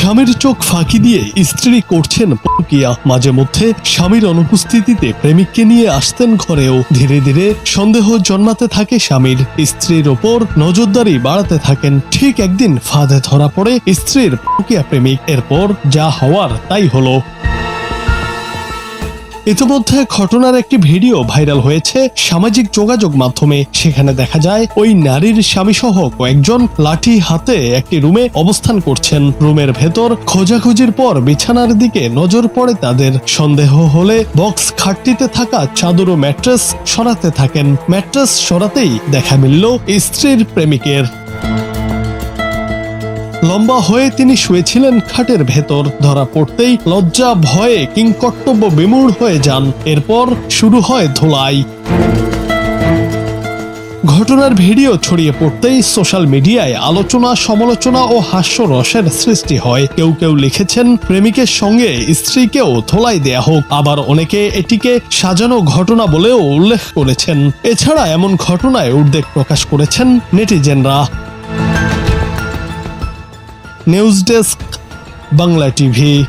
স্বামীর চোখ ফাঁকি দিয়ে স্ত্রী করছেন পরকীয়া। মাঝে মধ্যে স্বামীর অনুপস্থিতিতে প্রেমিককে নিয়ে আসতেন ঘরেও। ধীরে ধীরে সন্দেহ জন্মাতে থাকে স্বামীর। স্ত্রীর ওপর নজরদারি বাড়াতে থাকেন। ঠিক একদিন ফাঁদে ধরা পড়ে স্ত্রীর পরকীয়া প্রেমিক। এরপর যা হওয়ার তাই হলো। ইতিমধ্যে ঘটনার একটি ভিডিও ভাইরাল হয়েছে সামাজিক যোগাযোগ মাধ্যমে। সেখানে দেখা যায় ওই নারীর স্বামী সহ কয়েকজন লাঠি হাতে একটি রুমে অবস্থান করছেন। রুমের ভেতর খোঁজাখুঁজির পর বিছানার দিকে নজর পড়ে তাদের। সন্দেহ হলে বক্স খাটটিতে থাকা চাদর ও ম্যাট্রেস সরাতে থাকেন। ম্যাট্রেস সরাতেই দেখা মিলল স্ত্রীর প্রেমিকের। লম্বা হয়ে তিনি শুয়েছিলেন খাটের ভেতর। ধরা পড়তেই লজ্জা ভয়ে কিংকর্তব্য বিমূঢ় হয়ে যান। এরপর শুরু হয় ধোলাই। ঘটনার ভিডিও ছড়িয়ে পড়তেই সোশ্যাল মিডিয়ায় আলোচনা, সমালোচনা ও হাস্যরসের সৃষ্টি হয়। কেউ কেউ লিখেছেন প্রেমিকের সঙ্গে স্ত্রীকেও ধোলাই দেয়া হোক। আবার অনেকে এটিকে সাজানো ঘটনা বলেও উল্লেখ করেছেন। এছাড়া এমন ঘটনায় উদ্বেগ প্রকাশ করেছেন নেটিজেনরা। News desk, Bangla TV.